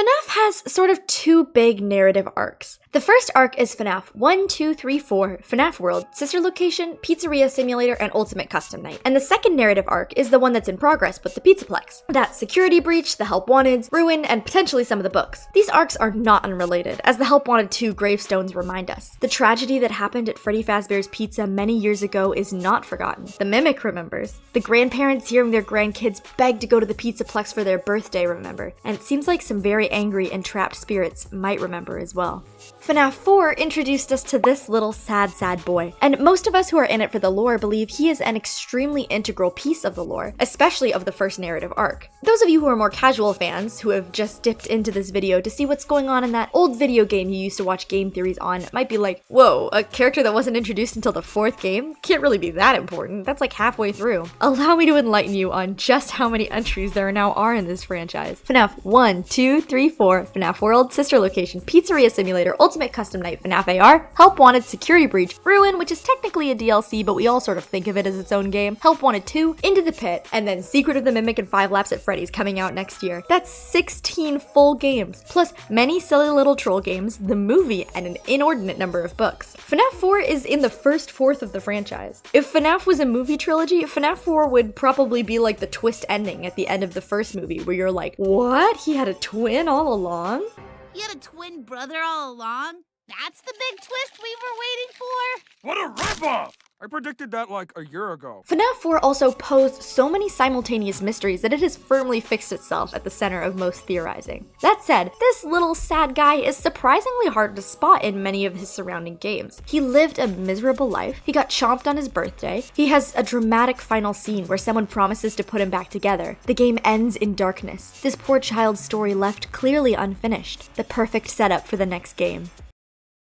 Fnaf has sort of two big narrative arcs. The first arc is Fnaf 1, 2, 3, 4, Fnaf World, Sister Location, Pizzeria Simulator, and Ultimate Custom Night. And the second narrative arc is the one that's in progress with the Pizzaplex. That's Security Breach, The Help Wanted, Ruin, and potentially some of the books. These arcs are not unrelated, as the Help Wanted 2 gravestones remind us. The tragedy that happened at Freddy Fazbear's Pizza many years ago is not forgotten. The Mimic remembers. The grandparents hearing their grandkids beg to go to the Pizzaplex for their birthday remember. And it seems like some very angry and trapped spirits might remember as well. Fnaf 4 introduced us to this little sad boy, and most of us who are in it for the lore believe he is an extremely integral piece of the lore, especially of the first narrative arc. Those of you who are more casual fans, who have just dipped into this video to see what's going on in that old video game you used to watch game theories on, might be like, whoa, a character that wasn't introduced until the 4th game? Can't really be that important, that's like halfway through. Allow me to enlighten you on just how many entries there now are in this franchise. Fnaf 1, 2, 3, 4, Fnaf World, Sister Location, Pizzeria Simulator, Ultimate Custom Night, Fnaf AR, Help Wanted, Security Breach, Ruin, which is technically a DLC, but we all sort of think of it as its own game, Help Wanted 2, Into the Pit, and then Secret of the Mimic and 5 Laps at Freddy's coming out next year. That's 16 full games, plus many silly little troll games, the movie, and an inordinate number of books. Fnaf 4 is in the first fourth of the franchise. If Fnaf was a movie trilogy, Fnaf 4 would probably be like the twist ending at the end of the first movie, where you're like, what? He had a twin all along? He had a twin brother all along? That's the big twist we were waiting for? What a ripoff! I predicted that like a year ago. Fnaf 4 also posed so many simultaneous mysteries that it has firmly fixed itself at the center of most theorizing. That said, this little sad guy is surprisingly hard to spot in many of his surrounding games. He lived a miserable life, he got chomped on his birthday, he has a dramatic final scene where someone promises to put him back together. The game ends in darkness. This poor child's story left clearly unfinished. The perfect setup for the next game.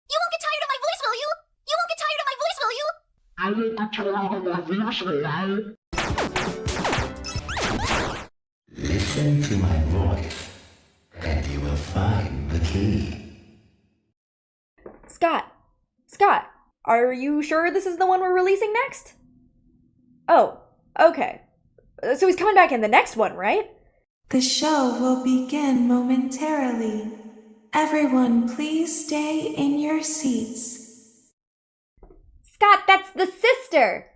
You won't get tired of my voice, will you? You won't get tired of my voice, will you? I will not Listen to my voice, and you will find the key. Scott, are you sure this is the one we're releasing next? Oh, okay. So he's coming back in the next one, right? The show will begin momentarily. Everyone, please stay in your seats. Scott, that's the sister!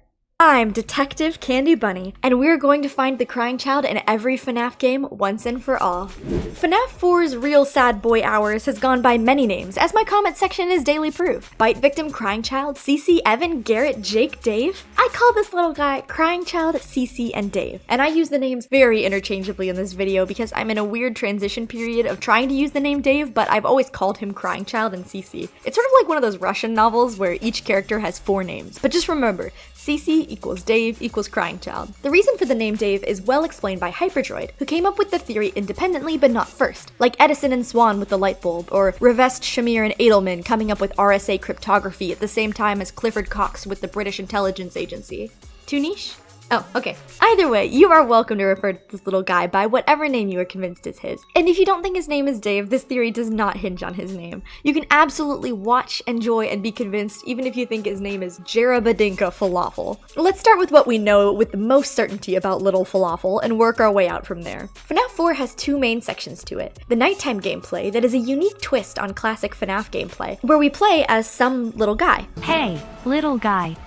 I'm Detective Candy Bunny, and we're going to find the crying child in every FNAF game once and for all. FNAF 4's real sad boy hours has gone by many names, as my comment section is daily proof. Bite Victim, Crying Child, CC, Evan, Garret, Jake, Dave. I call this little guy Crying Child, CC, and Dave, and I use the names very interchangeably in this video because I'm in a weird transition period of trying to use the name Dave, but I've always called him Crying Child and CC. It's sort of like one of those Russian novels where each character has 4 names, but just remember, CC equals Dave equals Crying Child. The reason for the name Dave is well explained by Hyperdroid, who came up with the theory independently but not first, like Edison and Swan with the light bulb, or Revest, Shamir, and Edelman coming up with RSA cryptography at the same time as Clifford Cox with the British Intelligence Agency. Too niche? Oh, okay. Either way, you are welcome to refer to this little guy by whatever name you are convinced is his. And if you don't think his name is Dave, this theory does not hinge on his name. You can absolutely watch, enjoy, and be convinced even if you think his name is Jarabadinka Falafel. Let's start with what we know with the most certainty about Little Falafel and work our way out from there. FNAF 4 has 2 main sections to it. The nighttime gameplay that is a unique twist on classic FNAF gameplay, where we play as some little guy. Hey, little guy.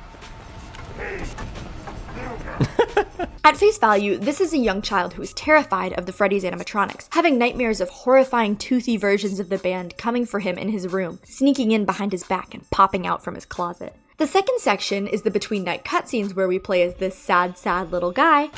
At face value, this is a young child who is terrified of the Freddy's animatronics, having nightmares of horrifying toothy versions of the band coming for him in his room, sneaking in behind his back and popping out from his closet. The second section is the between night cutscenes where we play as this sad little guy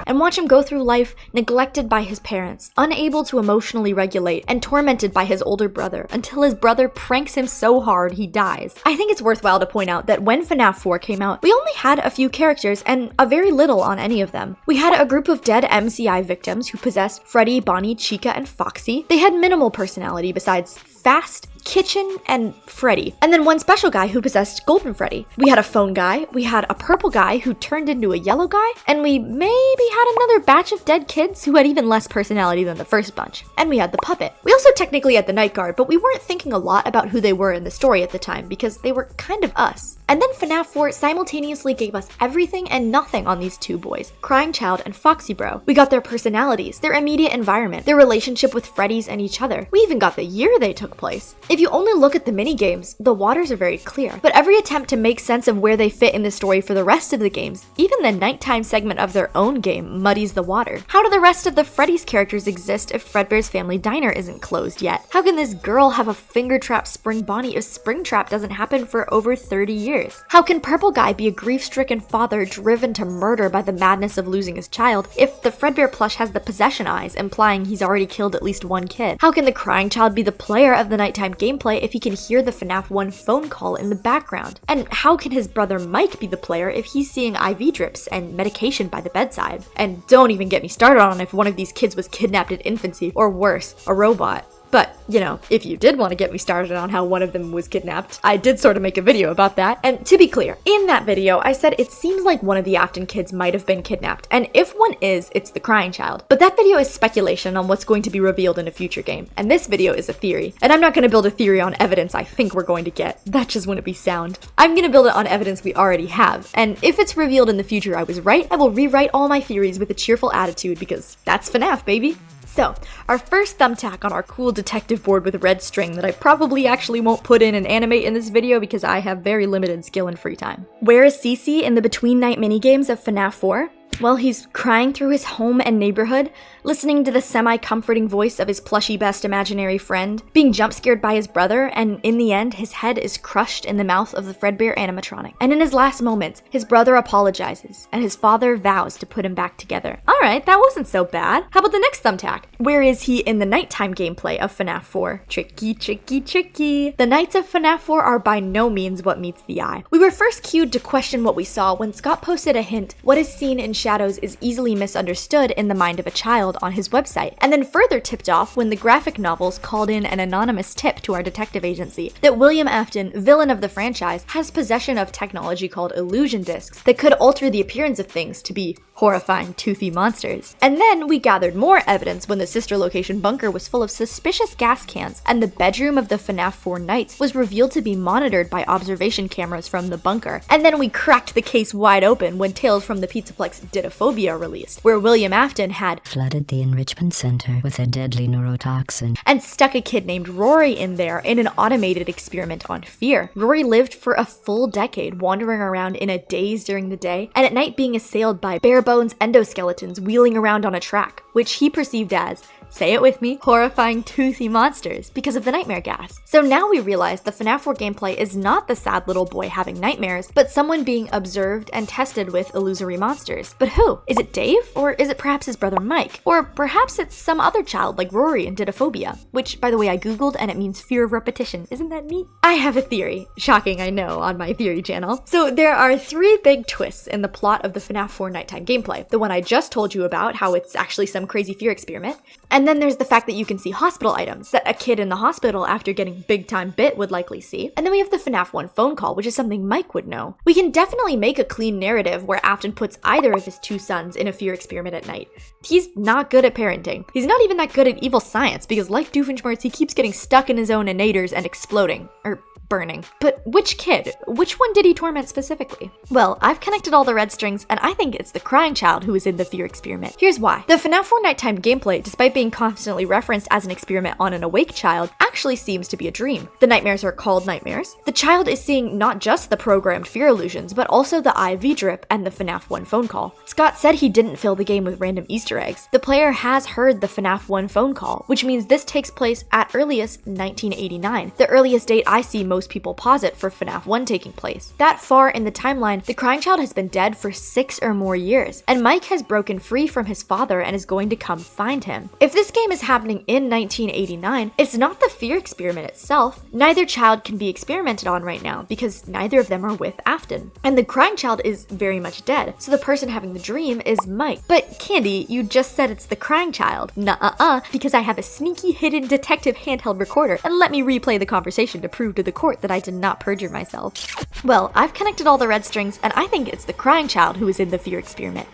and watch him go through life neglected by his parents, unable to emotionally regulate, and tormented by his older brother until his brother pranks him so hard he dies. I think it's worthwhile to point out that when FNAF 4 came out, we only had a few characters and a very little on any of them. We had a group of dead MCI victims who possessed Freddy, Bonnie, Chica, and Foxy. They had minimal personality besides Fast, Kitchen, and Freddy. And then one special guy who possessed Golden Freddy. We had a phone guy, we had a purple guy who turned into a yellow guy, and we maybe had another batch of dead kids who had even less personality than the first bunch. And we had the puppet. We also technically had the night guard, but we weren't thinking a lot about who they were in the story at the time because they were kind of us. And then FNAF 4 simultaneously gave us everything and nothing on these two boys, Crying Child and Foxy Bro. We got their personalities, their immediate environment, their relationship with Freddy's and each other. We even got the year they took place. If you only look at the mini-games, the waters are very clear, but every attempt to make sense of where they fit in the story for the rest of the games, even the nighttime segment of their own game, muddies the water. How do the rest of the Freddy's characters exist if Fredbear's Family Diner isn't closed yet? How can this girl have a finger-trapped Spring Bonnie if Springtrap doesn't happen for over 30 years? How can Purple Guy be a grief-stricken father driven to murder by the madness of losing his child if the Fredbear plush has the possession eyes, implying he's already killed at least one kid? How can the Crying Child be the player of the nighttime gameplay if he can hear the FNAF 1 phone call in the background? And how can his brother Mike be the player if he's seeing IV drips and medication by the bedside? And don't even get me started on if one of these kids was kidnapped in infancy, or worse, a robot. But, you know, if you did want to get me started on how one of them was kidnapped, I did sort of make a video about that. And to be clear, in that video, I said it seems like one of the Afton kids might have been kidnapped. And if one is, it's the Crying Child. But that video is speculation on what's going to be revealed in a future game. And this video is a theory. And I'm not going to build a theory on evidence I think we're going to get. That just wouldn't be sound. I'm going to build it on evidence we already have. And if it's revealed in the future I was right, I will rewrite all my theories with a cheerful attitude because that's FNAF, baby. So, our first thumbtack on our cool detective board with red string that I probably actually won't put in and animate in this video because I have very limited skill and free time. Where is Cece in the between night minigames of FNAF 4? Well, he's crying through his home and neighborhood, listening to the semi-comforting voice of his plushy best imaginary friend, being jump-scared by his brother, and in the end, his head is crushed in the mouth of the Fredbear animatronic. And in his last moments, his brother apologizes, and his father vows to put him back together. Alright, that wasn't so bad. How about the next thumbtack? Where is he in the nighttime gameplay of FNAF 4? Tricky, tricky, tricky. The nights of FNAF 4 are by no means what meets the eye. We were first cued to question what we saw when Scott posted a hint, what is seen in shadows is easily misunderstood in the mind of a child on his website, and then further tipped off when the graphic novels called in an anonymous tip to our detective agency that William Afton, villain of the franchise, has possession of technology called illusion discs that could alter the appearance of things to be horrifying toothy monsters. And then we gathered more evidence when the sister location bunker was full of suspicious gas cans, and the bedroom of the FNAF 4 nights was revealed to be monitored by observation cameras from the bunker. And then we cracked the case wide open when Tales from the Pizzaplex did a phobia released, where William Afton had flooded the enrichment center with a deadly neurotoxin and stuck a kid named Rory in there in an automated experiment on fear. Rory lived for a full decade, wandering around in a daze during the day, and at night being assailed by bare-bones endoskeletons wheeling around on a track, which he perceived as, say it with me, horrifying toothy monsters because of the nightmare gas. So now we realize the FNAF 4 gameplay is not the sad little boy having nightmares, but someone being observed and tested with illusory monsters. But who? Is it Dave? Or is it perhaps his brother Mike? Or perhaps it's some other child like Rory in Didophobia, which, by the way, I googled and it means fear of repetition. Isn't that neat? I have a theory. Shocking, I know, on my theory channel. So there are 3 big twists in the plot of the FNAF 4 nighttime gameplay. The one I just told you about, how it's actually some crazy fear experiment. And then there's the fact that you can see hospital items that a kid in the hospital after getting big time bit would likely see. And then we have the FNAF 1 phone call, which is something Mike would know. We can definitely make a clean narrative where Afton puts either of his 2 sons in a fear experiment at night. He's not good at parenting. He's not even that good at evil science because like Doofenshmirtz, he keeps getting stuck in his own innators and exploding. Or burning. But which kid? Which one did he torment specifically? Well, I've connected all the red strings, and I think it's the Crying Child who is in the fear experiment. Here's why. The FNAF 4 nighttime gameplay, despite being constantly referenced as an experiment on an awake child, actually seems to be a dream. The nightmares are called nightmares. The child is seeing not just the programmed fear illusions, but also the IV drip and the FNAF 1 phone call. Scott said he didn't fill the game with random Easter eggs. The player has heard the FNAF 1 phone call, which means this takes place at earliest 1989, the earliest date I see most people posit for FNAF 1 taking place. That far in the timeline, the Crying Child has been dead for 6 or more years, and Mike has broken free from his father and is going to come find him. If this game is happening in 1989, it's not the fear experiment itself. Neither child can be experimented on right now because neither of them are with Afton. And the Crying Child is very much dead, so the person having the dream is Mike. But Candy, you just said it's the Crying Child. Nuh-uh-uh, because I have a sneaky hidden detective handheld recorder, and let me replay the conversation to prove to the court that I did not perjure myself. Well, I've connected all the red strings, and I think it's the Crying Child who is in the fear experiment.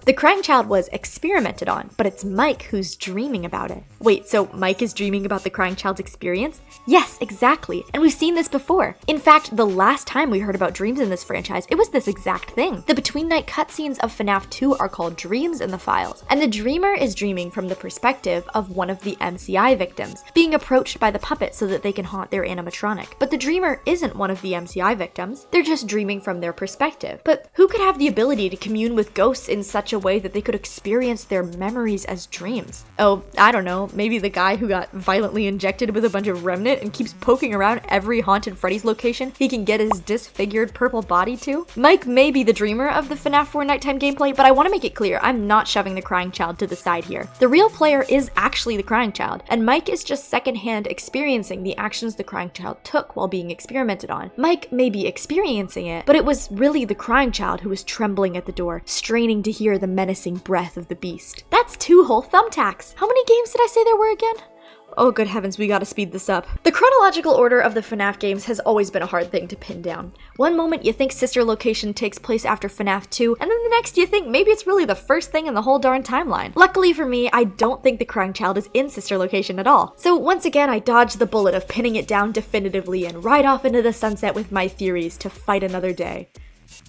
The crying child was experimented on, but it's Mike who's dreaming about it. Wait, so Mike is dreaming about the crying child's experience? Yes, exactly. And we've seen this before. In fact, the last time we heard about dreams in this franchise, it was this exact thing. The between-night cutscenes of FNAF 2 are called Dreams in the Files, and the dreamer is dreaming from the perspective of one of the MCI victims, being approached by the puppet so that they can haunt their animatronic. But the dreamer isn't one of the MCI victims, they're just dreaming from their perspective. But who could have the ability to commune with ghosts in such a way that they could experience their memories as dreams? Oh, I don't know, maybe the guy who got violently injected with a bunch of remnant and keeps poking around every haunted Freddy's location he can get his disfigured purple body to? Mike may be the dreamer of the FNAF 4 nighttime gameplay, but I want to make it clear, I'm not shoving the crying child to the side here. The real player is actually the crying child, and Mike is just secondhand experiencing the actions the crying child took while being experimented on. Mike may be experiencing it, but it was really the crying child who was trembling at the door, straining to hear the menacing breath of the beast. That's 2 whole thumbtacks! How many games did I say there were again? Oh, good heavens, we gotta speed this up. The chronological order of the FNAF games has always been a hard thing to pin down. One moment you think Sister Location takes place after FNAF 2, and then the next you think maybe it's really the first thing in the whole darn timeline. Luckily for me, I don't think the crying child is in Sister Location at all. So once again, I dodged the bullet of pinning it down definitively and ride off into the sunset with my theories to fight another day.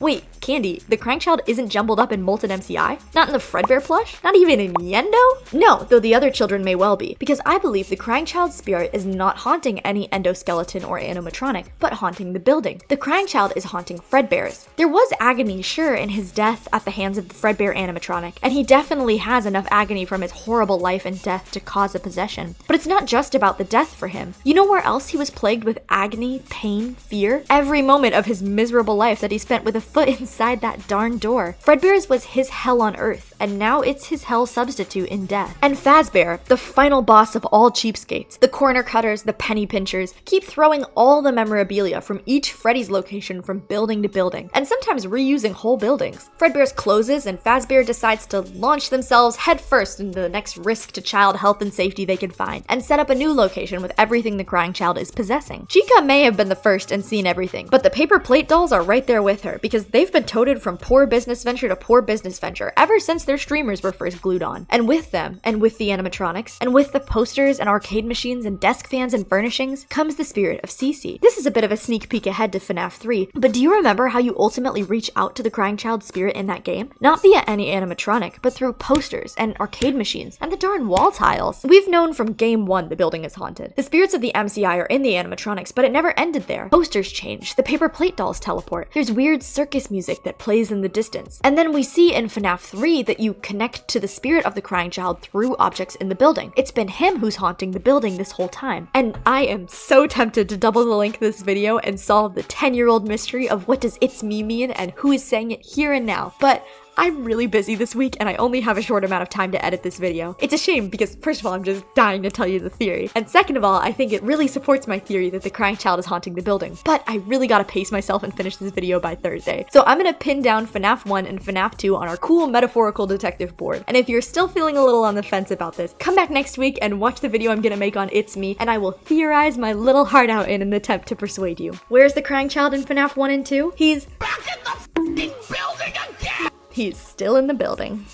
Wait, Candy, the crying child isn't jumbled up in Molten MCI? Not in the Fredbear plush? Not even in Yendo? No, though the other children may well be, because I believe the crying child's spirit is not haunting any endoskeleton or animatronic, but haunting the building. The crying child is haunting Fredbear's. There was agony, sure, in his death at the hands of the Fredbear animatronic, and he definitely has enough agony from his horrible life and death to cause a possession. But it's not just about the death for him. You know where else he was plagued with agony, pain, fear? Every moment of his miserable life that he spent with a foot inside that darn door. Fredbear's was his hell on earth, and now it's his hell substitute in death. And Fazbear, the final boss of all cheapskates, the corner cutters, the penny pinchers, keep throwing all the memorabilia from each Freddy's location from building to building, and sometimes reusing whole buildings. Fredbear's closes, and Fazbear decides to launch themselves headfirst into the next risk to child health and safety they can find, and set up a new location with everything the crying child is possessing. Chica may have been the first and seen everything, but the paper plate dolls are right there with her, because they've been toted from poor business venture to poor business venture ever since their streamers were first glued on. And with them, and with the animatronics, and with the posters and arcade machines and desk fans and furnishings, comes the spirit of Cece. This is a bit of a sneak peek ahead to FNAF 3, but do you remember how you ultimately reach out to the crying child's spirit in that game? Not via any animatronic, but through posters and arcade machines and the darn wall tiles. We've known from game 1 the building is haunted. The spirits of the MCI are in the animatronics, but it never ended there. Posters change, the paper plate dolls teleport, there's weird circus music that plays in the distance. And then we see in FNAF 3 that you connect to the spirit of the crying child through objects in the building. It's been him who's haunting the building this whole time. And I am so tempted to double the length of this video and solve the 10-year-old mystery of what does "it's me" mean and who is saying it here and now. But I'm really busy this week and I only have a short amount of time to edit this video. It's a shame because first of all, I'm just dying to tell you the theory. And second of all, I think it really supports my theory that the crying child is haunting the building. But I really gotta pace myself and finish this video by Thursday. So I'm gonna pin down FNAF 1 and FNAF 2 on our cool metaphorical detective board. And if you're still feeling a little on the fence about this, come back next week and watch the video I'm gonna make on It's Me, and I will theorize my little heart out in an attempt to persuade you. Where's the crying child in FNAF 1 and 2? He's back in the f***ing building again! He's still in the building.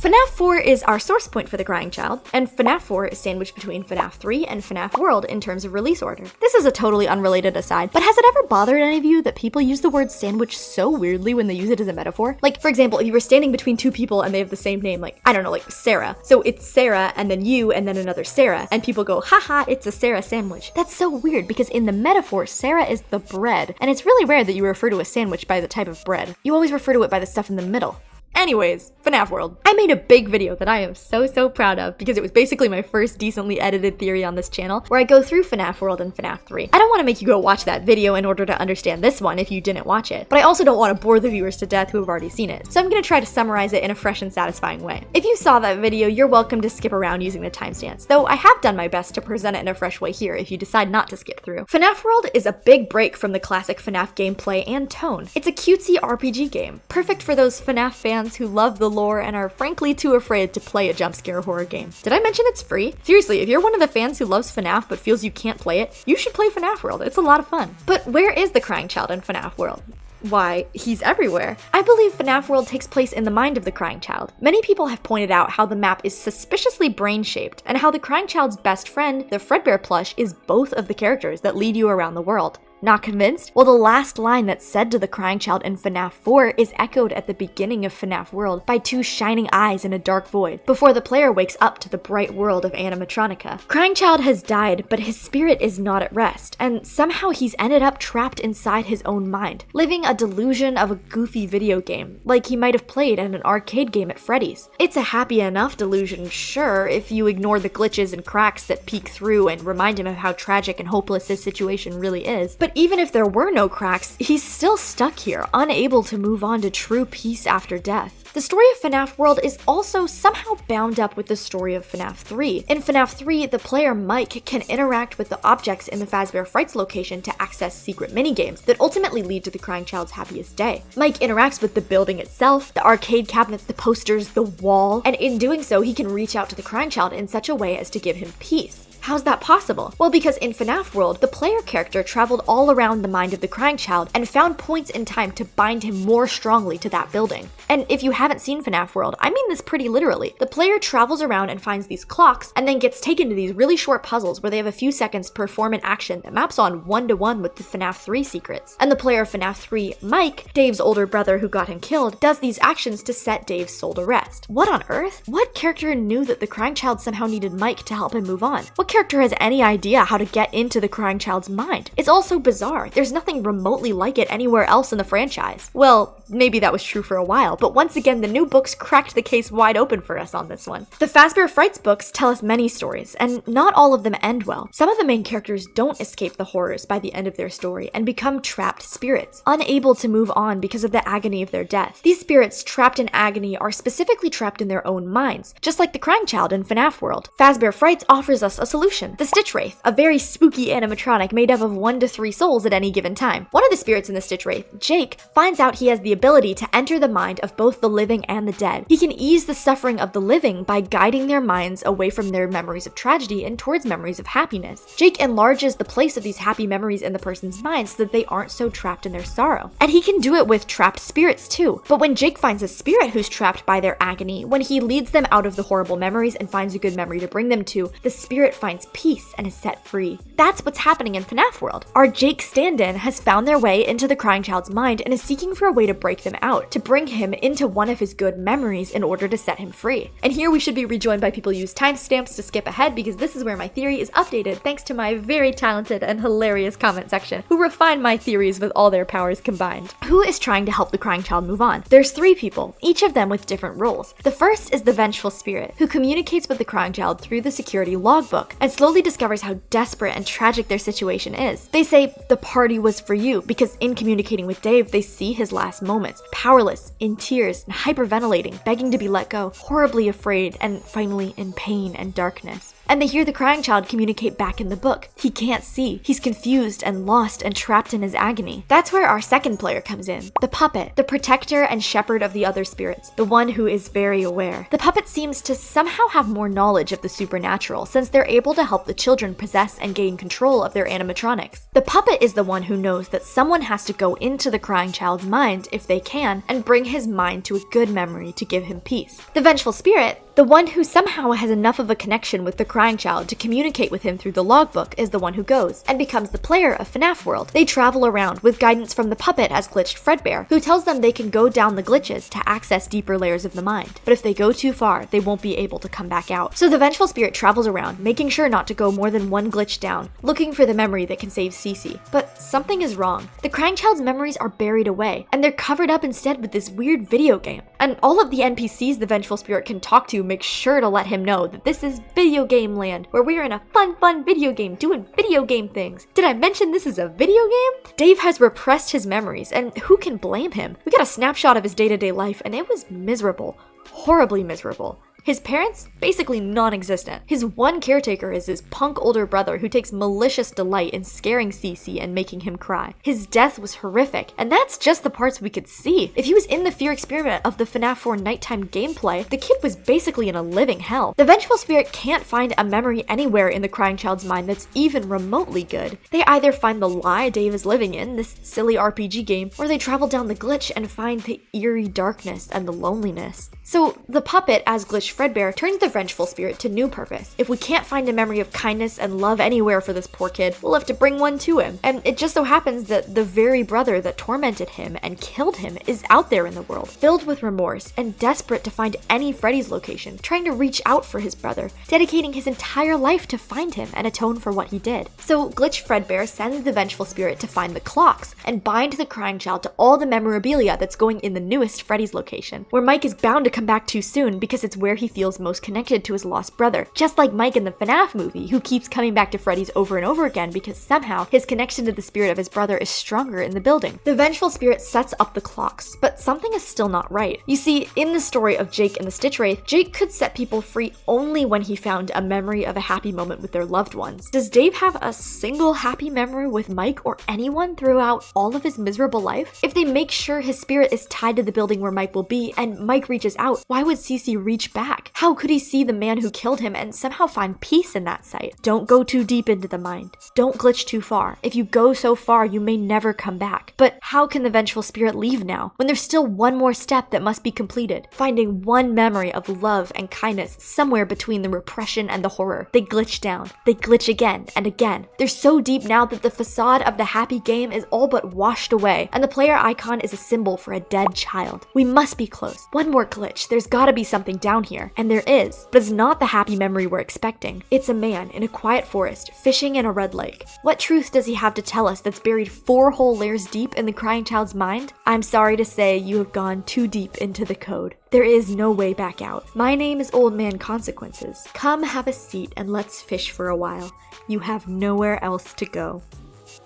FNAF 4 is our source point for the crying child, and FNAF 4 is sandwiched between FNAF 3 and FNAF World in terms of release order. This is a totally unrelated aside, but has it ever bothered any of you that people use the word sandwich so weirdly when they use it as a metaphor? Like, for example, if you were standing between two people and they have the same name, like, I don't know, like Sarah. So it's Sarah and then you and then another Sarah, and people go, haha, it's a Sarah sandwich. That's so weird because in the metaphor, Sarah is the bread, and it's really rare that you refer to a sandwich by the type of bread. You always refer to it by the stuff in the middle. Anyways, FNAF World. I made a big video that I am so proud of because it was basically my first decently edited theory on this channel where I go through FNAF World and FNAF 3. I don't want to make you go watch that video in order to understand this one if you didn't watch it, but I also don't want to bore the viewers to death who have already seen it, so I'm going to try to summarize it in a fresh and satisfying way. If you saw that video, you're welcome to skip around using the timestamps, though I have done my best to present it in a fresh way here if you decide not to skip through. FNAF World is a big break from the classic FNAF gameplay and tone. It's a cutesy RPG game, perfect for those FNAF fans who love the lore and are frankly too afraid to play a jump scare horror game. Did I mention it's free? Seriously, if you're one of the fans who loves FNAF but feels you can't play it, you should play FNAF World. It's a lot of fun. But where is the crying child in FNAF World? why, he's everywhere. I believe FNAF World takes place in the mind of the crying child. Many people have pointed out how the map is suspiciously brain-shaped, and how the crying child's best friend, the Fredbear plush, is both of the characters that lead you around the world. Not convinced? Well, the last line that's said to the crying child in FNAF 4 is echoed at the beginning of FNAF World by two shining eyes in a dark void, before the player wakes up to the bright world of animatronica. Crying child has died, but his spirit is not at rest, and somehow he's ended up trapped inside his own mind, living a delusion of a goofy video game, like he might have played at an arcade game at Freddy's. It's a happy enough delusion, sure, if you ignore the glitches and cracks that peek through and remind him of how tragic and hopeless his situation really is, but even if there were no cracks, he's still stuck here, unable to move on to true peace after death. The story of FNAF World is also somehow bound up with the story of FNAF 3. In FNAF 3, the player Mike can interact with the objects in the Fazbear Frights location to access secret minigames that ultimately lead to the crying child's happiest day. Mike interacts with the building itself, the arcade cabinets, the posters, the wall, and in doing so, he can reach out to the crying child in such a way as to give him peace. How's that possible? Well, because in FNAF World, the player character traveled all around the mind of the crying child and found points in time to bind him more strongly to that building. And if you haven't seen FNAF World, I mean this pretty literally. The player travels around and finds these clocks and then gets taken to these really short puzzles where they have a few seconds to perform an action that maps on one-to-one with the FNAF 3 secrets. And the player of FNAF 3, Mike, Dave's older brother who got him killed, does these actions to set Dave's soul to rest. What on earth? What character knew that the crying child somehow needed Mike to help him move on? What character has any idea how to get into the crying child's mind? It's all so bizarre. There's nothing remotely like it anywhere else in the franchise. Well, maybe that was true for a while, but once again, the new books cracked the case wide open for us on this one. The Fazbear Frights books tell us many stories, and not all of them end well. Some of the main characters don't escape the horrors by the end of their story and become trapped spirits, unable to move on because of the agony of their death. These spirits trapped in agony are specifically trapped in their own minds, just like the crying child in FNAF World. Fazbear Frights offers us a solution: the Stitch Wraith, a very spooky animatronic made up of 1 to 3 souls at any given time. One of the spirits in the Stitch Wraith, Jake, finds out he has the ability to enter the mind of both the living and the dead. He can ease the suffering of the living by guiding their minds away from their memories of tragedy and towards memories of happiness. Jake enlarges the place of these happy memories in the person's mind so that they aren't so trapped in their sorrow. And he can do it with trapped spirits too. But when Jake finds a spirit who's trapped by their agony, when he leads them out of the horrible memories and finds a good memory to bring them to, the spirit finds peace and is set free. That's what's happening in FNAF World. Our Jake stand-in has found their way into the crying child's mind and is seeking for a way to break them out, to bring him into one of his good memories in order to set him free. And here we should be rejoined by people who use timestamps to skip ahead, because this is where my theory is updated thanks to my very talented and hilarious comment section, who refine my theories with all their powers combined. Who is trying to help the crying child move on? There's 3 people, each of them with different roles. The first is the vengeful spirit, who communicates with the crying child through the security logbook and slowly discovers how desperate and tragic their situation is. They say the party was for you because in communicating with Dave, they see his last moments, powerless, in tears, and hyperventilating, begging to be let go, horribly afraid, and finally in pain and darkness. And they hear the crying child communicate back in the book. He can't see. He's confused and lost and trapped in his agony. That's where our second player comes in, the puppet, the protector and shepherd of the other spirits, the one who is very aware. The puppet seems to somehow have more knowledge of the supernatural, since they're able to help the children possess and gain control of their animatronics. The puppet is the one who knows that someone has to go into the crying child's mind, if they can, and bring his mind to a good memory to give him peace. The vengeful spirit, the one who somehow has enough of a connection with the crying child to communicate with him through the logbook, is the one who goes and becomes the player of FNAF World. They travel around with guidance from the puppet as glitched Fredbear, who tells them they can go down the glitches to access deeper layers of the mind. But if they go too far, they won't be able to come back out. So the vengeful spirit travels around, making sure not to go more than one glitch down, looking for the memory that can save Cece. But something is wrong. The crying child's memories are buried away, and they're covered up instead with this weird video game. And all of the NPCs the vengeful spirit can talk to make sure to let him know that this is video game land, where we're in a fun video game doing video game things. Did I mention this is a video game? Dave has repressed his memories, and who can blame him? We got a snapshot of his day-to-day life, and it was miserable. Horribly miserable. His parents? Basically non-existent. His one caretaker is his punk older brother who takes malicious delight in scaring Cece and making him cry. His death was horrific, and that's just the parts we could see. If he was in the fear experiment of the FNAF 4 nighttime gameplay, the kid was basically in a living hell. The vengeful spirit can't find a memory anywhere in the crying child's mind that's even remotely good. They either find the lie Dave is living in, this silly RPG game, or they travel down the glitch and find the eerie darkness and the loneliness. So the puppet, as Glitch Fredbear, turns the vengeful spirit to new purpose. If we can't find a memory of kindness and love anywhere for this poor kid, we'll have to bring one to him. And it just so happens that the very brother that tormented him and killed him is out there in the world, filled with remorse and desperate to find any Freddy's location, trying to reach out for his brother, dedicating his entire life to find him and atone for what he did. So Glitch Fredbear sends the vengeful spirit to find the clocks and bind the crying child to all the memorabilia that's going in the newest Freddy's location, where Mike is bound to come back too soon because it's where he feels most connected to his lost brother, just like Mike in the FNAF movie, who keeps coming back to Freddy's over and over again because somehow his connection to the spirit of his brother is stronger in the building. The vengeful spirit sets up the clocks, but something is still not right. You see, in the story of Jake and the Stitch Wraith, Jake could set people free only when he found a memory of a happy moment with their loved ones. Does Dave have a single happy memory with Mike or anyone throughout all of his miserable life? If they make sure his spirit is tied to the building where Mike will be and Mike reaches out, why would Cece reach back? How could he see the man who killed him and somehow find peace in that sight? Don't go too deep into the mind. Don't glitch too far. If you go so far, you may never come back. But how can the vengeful spirit leave now, when there's still one more step that must be completed? Finding one memory of love and kindness somewhere between the repression and the horror. They glitch down. They glitch again and again. They're so deep now that the facade of the happy game is all but washed away, and the player icon is a symbol for a dead child. We must be close. One more glitch. There's gotta be something down here, and there is, but it's not the happy memory we're expecting. It's a man in a quiet forest, fishing in a red lake. What truth does he have to tell us that's buried 4 whole layers deep in the crying child's mind? I'm sorry to say you have gone too deep into the code. There is no way back out. My name is Old Man Consequences. Come have a seat and let's fish for a while. You have nowhere else to go.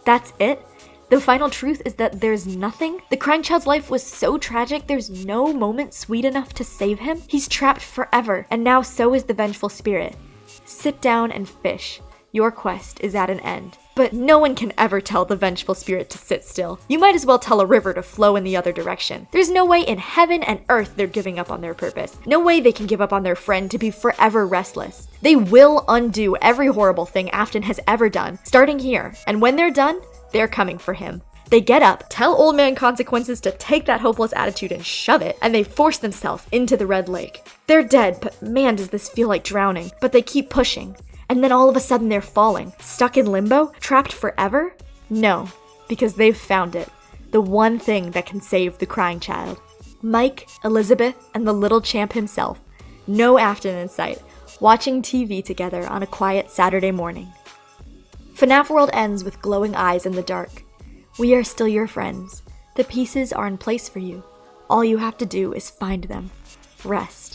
That's it? The final truth is that there's nothing? The crying child's life was so tragic there's no moment sweet enough to save him? He's trapped forever, and now so is the vengeful spirit. Sit down and fish. Your quest is at an end. But no one can ever tell the vengeful spirit to sit still. You might as well tell a river to flow in the other direction. There's no way in heaven and earth they're giving up on their purpose. No way they can give up on their friend to be forever restless. They will undo every horrible thing Afton has ever done, starting here. And when they're done, they're coming for him. They get up, tell Old Man Consequences to take that hopeless attitude and shove it, and they force themselves into the red lake. They're dead, but man does this feel like drowning. But they keep pushing. And then all of a sudden they're falling. Stuck in limbo? Trapped forever? No, because they've found it. The one thing that can save the crying child. Mike, Elizabeth, and the little champ himself. No Afton in sight. Watching TV together on a quiet Saturday morning. FNAF World ends with glowing eyes in the dark. We are still your friends. The pieces are in place for you. All you have to do is find them. Rest.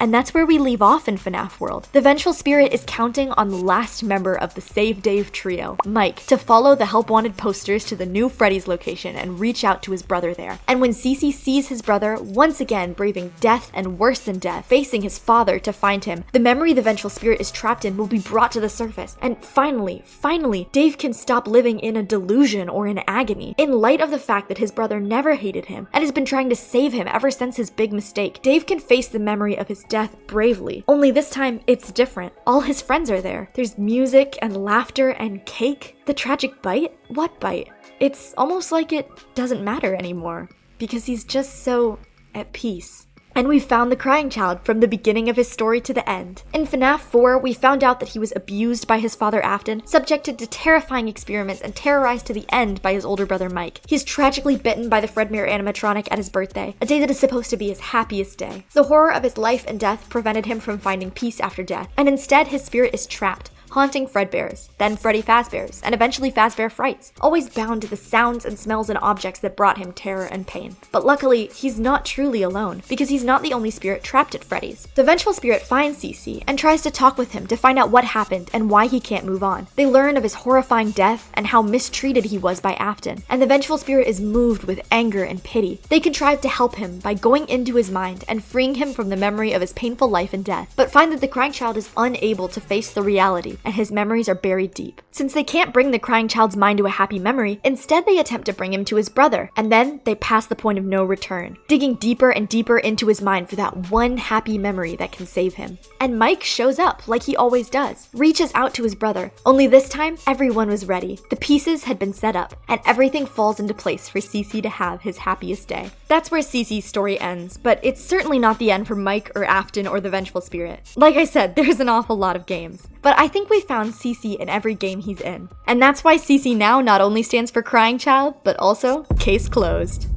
And that's where we leave off in FNAF World. The vengeful spirit is counting on the last member of the Save Dave trio, Mike, to follow the Help Wanted posters to the new Freddy's location and reach out to his brother there. And when Cece sees his brother, once again braving death and worse than death, facing his father to find him, the memory the vengeful spirit is trapped in will be brought to the surface. And finally, Dave can stop living in a delusion or in agony. In light of the fact that his brother never hated him and has been trying to save him ever since his big mistake, Dave can face the memory of his death bravely. Only this time, it's different. All his friends are there. There's music and laughter and cake. The tragic bite? What bite? It's almost like it doesn't matter anymore, because he's just so at peace. And we found the crying child from the beginning of his story to the end. In FNAF 4, we found out that he was abused by his father Afton, subjected to terrifying experiments, and terrorized to the end by his older brother Mike. He's tragically bitten by the Fredmere animatronic at his birthday, a day that is supposed to be his happiest day. The horror of his life and death prevented him from finding peace after death, and instead his spirit is trapped, haunting Fredbears, then Freddy Fazbears, and eventually Fazbear Frights, always bound to the sounds and smells and objects that brought him terror and pain. But luckily, he's not truly alone, because he's not the only spirit trapped at Freddy's. The vengeful spirit finds CC and tries to talk with him to find out what happened and why he can't move on. They learn of his horrifying death and how mistreated he was by Afton, and the vengeful spirit is moved with anger and pity. They contrive to help him by going into his mind and freeing him from the memory of his painful life and death, but find that the crying child is unable to face the reality and his memories are buried deep. Since they can't bring the crying child's mind to a happy memory, instead they attempt to bring him to his brother, and then they pass the point of no return, digging deeper and deeper into his mind for that one happy memory that can save him. And Mike shows up like he always does, reaches out to his brother, only this time everyone was ready. The pieces had been set up, and everything falls into place for CC to have his happiest day. That's where CC's story ends, but it's certainly not the end for Mike or Afton or the vengeful spirit. Like I said, there's an awful lot of games, but I think we found CC in every game he's in. And that's why CC now not only stands for Crying Child, but also Case Closed.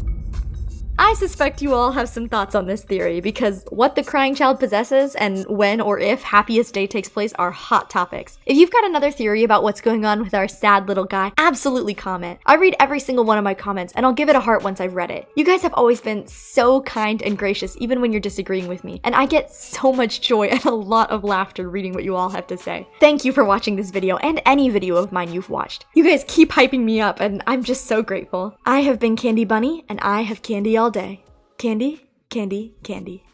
I suspect you all have some thoughts on this theory because what the crying child possesses and when or if Happiest Day takes place are hot topics. If you've got another theory about what's going on with our sad little guy, absolutely comment. I read every single one of my comments and I'll give it a heart once I've read it. You guys have always been so kind and gracious even when you're disagreeing with me, and I get so much joy and a lot of laughter reading what you all have to say. Thank you for watching this video and any video of mine you've watched. You guys keep hyping me up and I'm just so grateful. I have been Candy Bunny and I have candy all day. Candy, candy, candy.